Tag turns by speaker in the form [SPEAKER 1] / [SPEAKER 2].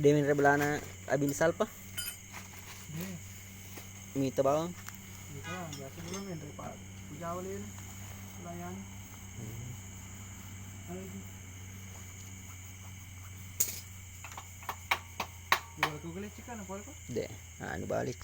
[SPEAKER 1] Demin rebala na abinsal pa.
[SPEAKER 2] Hindi.
[SPEAKER 1] Mita ba ako?
[SPEAKER 2] Dito lang. Biasa mo lang yun. Puja wala yun. Wala yan. Ano yun? Di wala ko galit chika. Napawal ko?
[SPEAKER 1] Hindi. Ano ba ulit?